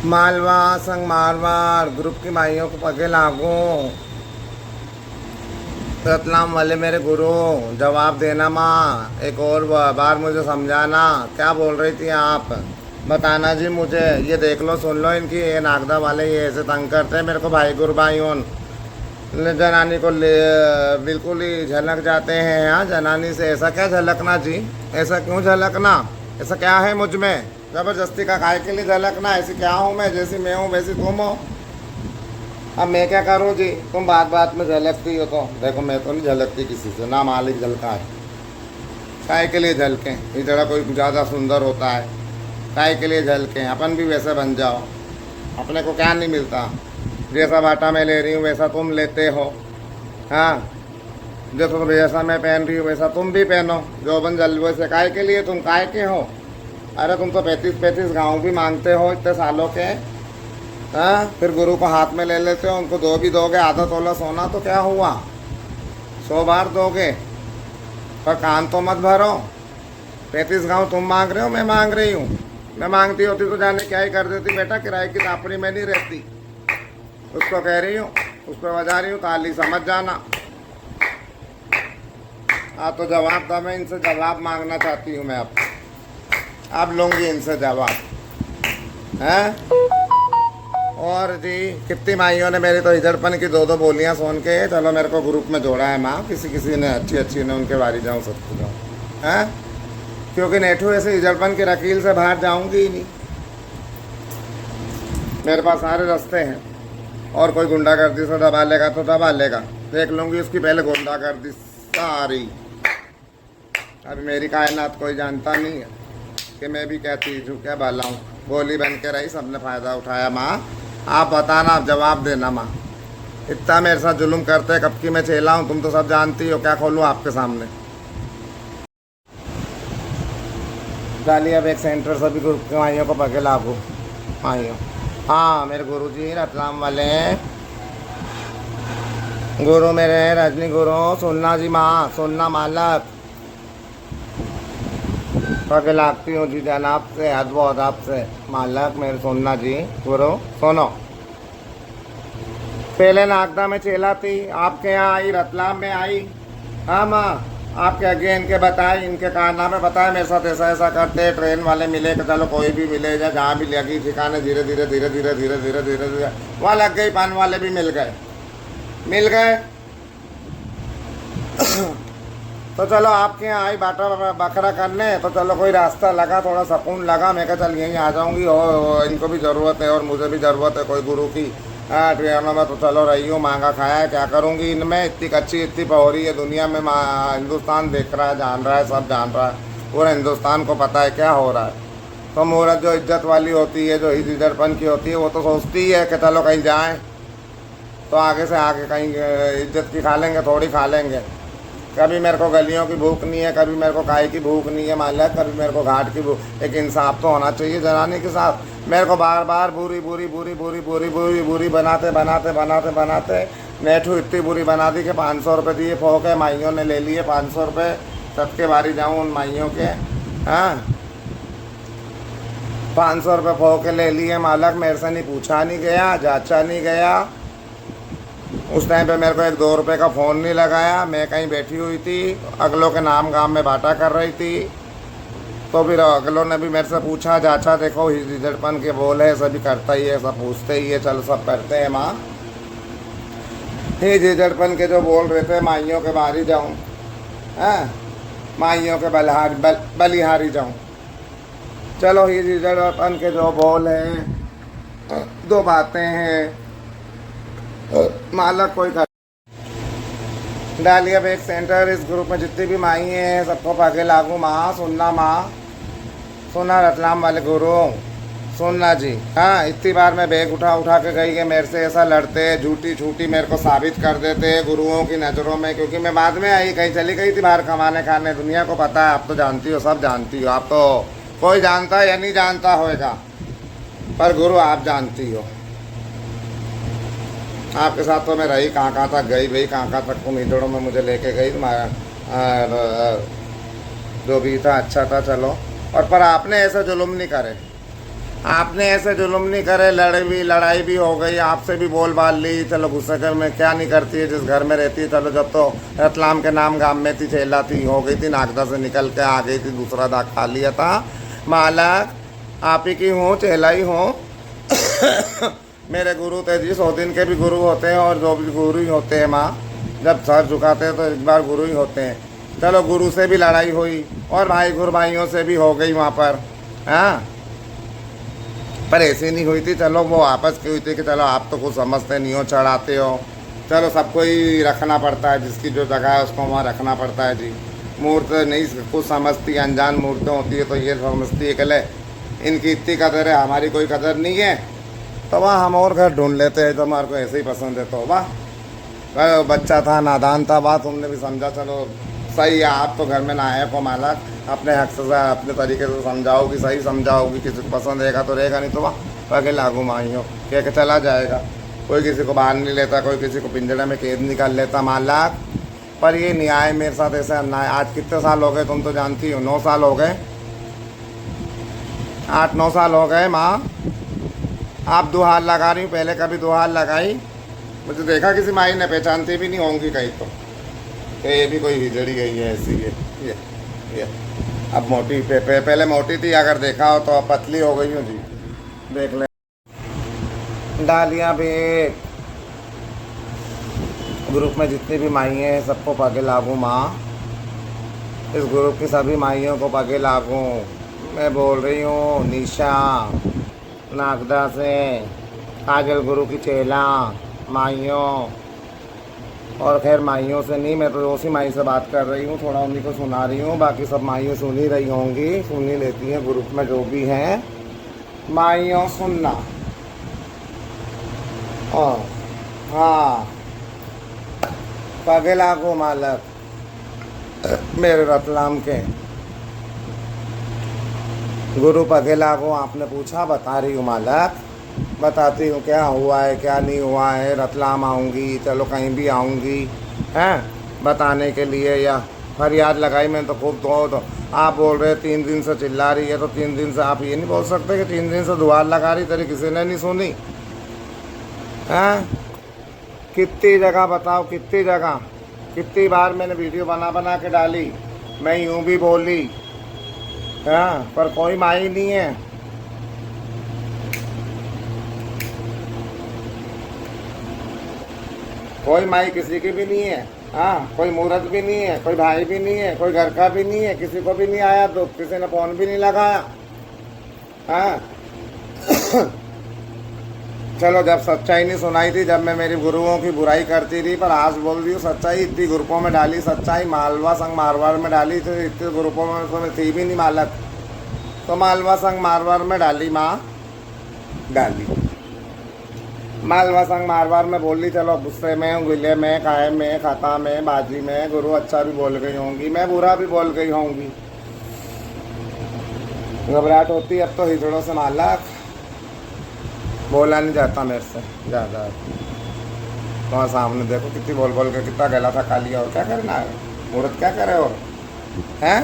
मालवा संग मारवाड़ ग्रुप की माइयों को पगे लागू। रतलाम वाले मेरे गुरु, जवाब देना माँ, एक और बार मुझे समझाना, क्या बोल रही थी आप, बताना जी मुझे। ये देख लो, सुन लो इनकी, ये नागदा वाले ये ऐसे तंग करते हैं मेरे को, भाई गुरबाइयों जनानी को बिल्कुल ही झलक जाते हैं। हाँ, जनानी से ऐसा क्या झलकना जी, ऐसा क्यों झलकना, ऐसा क्या है मुझ में ज़बरदस्ती का काय के लिए झलकना, ऐसी क्या हूँ मैं, जैसी मैं हूँ वैसी तुम हो। अब मैं क्या करूँ जी, तुम बात बात में झलकती हो तो देखो, मैं तो नहीं झलकती किसी से, ना मालिक झलका है। काय के लिए झलकें, इस तरह कोई ज़्यादा सुंदर होता है, काय के लिए झलकें, अपन भी वैसे बन जाओ। अपने को क्या नहीं मिलता, जैसा बाटा मैं ले रही हूँ वैसा तुम लेते हो। हाँ, जैसा मैं पहन रही हूँ वैसा तुम भी पहनो, जो बन जल वैसे काय के लिए, तुम काय के हो। अरे तुम तो 35-35 गाँव भी मांगते हो इतने सालों के। हाँ, फिर गुरु को हाथ में ले लेते हो, उनको दो भी दोगे, आधा तोला सोना तो क्या हुआ, 100 बार दोगे, पर कान तो मत भरो। 35 गाँव तुम मांग रहे हो, मैं मांग रही हूँ। मैं मांगती होती तो जाने क्या ही कर देती बेटा, किराए की तापड़ी में नहीं रहती। उसको कह रही हूँ, उस पर बजा रही हूँ ताली, समझ जाना। हाँ, तो जवाब था, मैं इनसे जवाब मांगना चाहती हूँ मैं अब लूँगी इनसे जवाब हैं। और जी, कितनी माइयों ने मेरी तो इधरपन की दो बोलियां सुन के चलो मेरे को ग्रुप में जोड़ा है माँ, किसी किसी ने अच्छी अच्छी ने, उनके बारी जाऊँ सबको जाऊँ हैं, क्योंकि नेठू ऐसे इधरपन की रकील से बाहर जाऊँगी ही नहीं। मेरे पास सारे रास्ते हैं, और कोई गुंडागर्दी से दबा लेगा तो दबा लेगा, देख लूँगी उसकी पहले गुंडागर्दी सारी। अभी मेरी कायनात कोई जानता नहीं है कि मैं भी क्या चीज़ हूँ, क्या भला हूँ, गोली बन के रही, सबने फ़ायदा उठाया। माँ आप बताना, आप जवाब देना माँ, इतना मेरे साथ जुल्म करते हैं, कब की मैं चेला हूँ, तुम तो सब जानती हो, क्या खोलूँ आपके सामने। डालिए अब एक सेंटर सभी ग्रुप के माइयों को पगे लागू। माइयों, हाँ मेरे गुरु जी रतलाम वाले हैं, गुरु मेरे रजनी गुरु, सुनना जी माँ, सुनना मालक, पगे लागती हूँ जी जनाब से, अदब अदाब से, मालक मेरे सुनना जी गुरु। सुनो, पहले नागदा में चेला थी, आपके यहाँ आई, रतलाम में आई। हाँ माँ, आपके आगे इनके बताए, इनके कारनामे बताए, मेरे साथ ऐसा ऐसा करते, ट्रेन वाले मिले कि चलो कोई भी मिले, या जहाँ भी लगी ठिकाने, धीरे धीरे धीरे धीरे धीरे धीरे धीरे धीरे वहाँ लग गई, पान वाले भी मिल गए। तो चलो आपके यहाँ आई बाटा बकरा करने, तो चलो कोई रास्ता लगा, थोड़ा सुकून लगा, मैं कहा चल यहीं आ जाऊँगी, और इनको भी ज़रूरत है और मुझे भी ज़रूरत है कोई गुरु की। हाँ, ट्रेनों में तो चलो रही हूँ, मांगा खाया है, क्या करूँगी इनमें, इतनी कच्ची इतनी पहोरी है दुनिया में। हिंदुस्तान देख रहा है, जान रहा है, सब जान रहा है, पूरे हिंदुस्तान को पता है क्या हो रहा है। तो मूरत जो इज्जत वाली होती है, जो इधरपन की होती है, वो तो सोचती है कि चलो कहीं जाएँ तो आगे से आगे कहीं इज्जत की खा लेंगे, थोड़ी खा लेंगे। कभी मेरे को गलियों की भूख नहीं है, कभी मेरे को काय की भूख नहीं है मालिक, कभी मेरे को घाट की भूख। एक इंसाफ तो होना चाहिए जनानी के साथ। मेरे को बार बार बुरी बुरी बुरी बुरी बुरी बुरी बुरी बनाते बनाते बनाते बनाते नेठू इतनी बुरी बना दी कि 500 रुपये दिए फोके, माइयों ने ले लिए 500 रुपये, सबके बारी जाऊँ उन माइयों के। हाँ, 500 रुपये फोके ले लिए मालक, मेरे से नहीं पूछा नहीं गया, जांचा नहीं गया। उस टाइम पे मेरे को 1-2 रुपये का फ़ोन नहीं लगाया, मैं कहीं बैठी हुई थी, अगलों के नाम गांव में बाटा कर रही थी, तो फिर अगलों ने भी मेरे से पूछा, जाचा देखो हिजड़पन के बोल है, सभी करता ही है, सब पूछते ही है, चलो सब करते हैं माँ। हिजड़पन के जो बोल रहे थे, माइयों के बाहरी जाऊँ, हाँ माइयों के बलिहारी जाऊँ। चलो हिजड़पन के जो बोल हैं, 2 बातें हैं, मालक कोई कर डालिए अब एक सेंटर, इस ग्रुप में जितनी भी माई हैं सबको पगे लागू। माँ सुनना, माँ सुना रतलाम वाले गुरु, सुनना जी। हाँ, इतनी बार मैं बैग उठा उठा के गई कि मेरे से ऐसा लड़ते, झूठी झूठी मेरे को साबित कर देते गुरुओं की नज़रों में, क्योंकि मैं बाद में आई, कहीं चली गई थी बाहर कमाने खाने। दुनिया को पता है, आप तो जानती हो, सब जानती हो, आप तो कोई जानता या नहीं जानता होएगा, पर गुरु आप जानती हो। आपके साथ तो मैं रही, कहाँ तक गई भाई, कहाँ तक उम्मीदों में मुझे लेके गई, तुम्हारा जो भी था अच्छा था, चलो। और पर आपने ऐसा जुल्म नहीं करे, आपने ऐसे जुल्म नहीं करे, लड़ाई भी हो गई, आपसे भी बोल बाल ली, चलो गुस्से कर में क्या नहीं करती है जिस घर में रहती है। चलो जब तो रतलाम के नाम गांव में थी, चेला थी, हो गई थी, नागदा से निकल के आ गई थी, दूसरा दाग खा लिया था। मालक आप ही की हूँ, चेला ही हूँ। मेरे गुरु थे जी, 100 दिन के भी गुरु होते हैं और जो भी गुरु ही होते हैं माँ, जब सर झुकाते हैं तो एक बार गुरु ही होते हैं। चलो गुरु से भी लड़ाई हुई और भाई गुरु भाइयों से भी हो गई वहाँ पर, हाँ, पर ऐसी नहीं हुई थी। चलो वो आपस की हुई थी कि चलो आप तो कुछ समझते नहीं हो, चढ़ाते हो, चलो सबको ही रखना पड़ता है, जिसकी जो जगह है उसको वहाँ रखना पड़ता है जी। मूर्त नहीं कुछ समझती, अनजान मूर्तें होती है तो ये समझती है कि ले इनकी इतनी कदर है, हमारी कोई कदर नहीं है, तो वहाँ हम और घर ढूंढ लेते हैं, तो हमारे को ऐसे ही पसंद है। तो वाह बच्चा था, नादान था, बात तुमने भी समझा, चलो सही है। आप तो घर में नायक हो मालक, अपने हक से अपने तरीके से समझाओगी, सही समझाओगी, किसी को पसंद रहेगा तो रहेगा, नहीं तो वाह आगे लागू माई हो कह के चला जाएगा। कोई किसी को बाहर नहीं लेता, कोई किसी को पिंजड़े में कैद निकाल लेता मालक। पर ये न्याय मेरे साथ ऐसा अन्याय, आज कितने साल हो गए तुम तो जानती हो, 9 साल हो गए, 8-9 साल हो गए माँ। आप 2 हाथ लगा रही हूँ, पहले कभी 2 हाथ लगाई, मुझे देखा किसी माई ने, पहचानती भी नहीं होंगी कहीं तो, ये भी कोई हिजड़ी गई है ऐसी। ये अब मोटी पहले मोटी थी, अगर देखा हो तो अब पतली हो गई हूँ जी, देख ले। डालियाँ भी ग्रुप में जितनी भी माइयाँ हैं सबको पगे लागू माँ, इस ग्रुप की सभी माइयों को पगे लागू। मैं बोल रही हूँ निशा नागदा से, काजल गुरु की चेला माइयों, और खैर माइयों से नहीं, मैं तो उसी माई से बात कर रही हूँ, थोड़ा उन्हीं को सुना रही हूँ, बाकी सब माइयों सुन ही रही होंगी, सुन ही लेती हैं ग्रुप में जो भी हैं माइयों, सुनना। हाँ पगे लागो मालक मेरे रतलाम के गुरु, पगे लागो। आपने पूछा, बता रही हूँ मालक, बताती हूँ क्या हुआ है क्या नहीं हुआ है। रतलाम आऊँगी, चलो कहीं भी आऊँगी हैं बताने के लिए, या फरियाद लगाई मैंने तो खूब। तो आप बोल रहे 3 दिन से चिल्ला रही है, तो 3 दिन से आप ये नहीं बोल सकते कि 3 दिन से दुआर लगा रही, तेरी किसी ने नहीं सुनी हैं? कितनी जगह बताओ, कितनी जगह, कितनी बार मैंने वीडियो बना के डाली, मैं यूँ भी बोली, हाँ, पर कोई माई नहीं है। कोई माई किसी की भी नहीं है, हाँ, कोई मूर्त भी नहीं है, कोई भाई भी नहीं है, कोई घर का भी नहीं है, किसी को भी नहीं आया, तो किसी ने फोन भी नहीं लगाया, हाँ। चलो जब सच्चाई नहीं सुनाई थी, जब मैं मेरी गुरुओं की बुराई करती थी, पर आज बोल रही हूँ सच्चाई। इतनी ग्रुपों में डाली सच्चाई, मालवा संघ मारवाड़ में डाली थी, इतने ग्रुपों में तो मैं थी भी नहीं मालक, तो मालवा संघ मारवाड़ में डाली माँ, डाली मालवा संघ मारवाड़ में बोली। चलो गुस्से में, गिले में, कायम में, खाता में, बाजी में गुरु अच्छा भी बोल गई होंगी, मैं बुरा भी बोल गई होंगी। घबराहट होती अब तो हिजड़ों से मालक, बोला नहीं जाता मेरे से ज़्यादा। तो सामने देखो कितनी बोल के कितना गला था खा लिया, और क्या करना है, मुहूर्त क्या करे और हैं।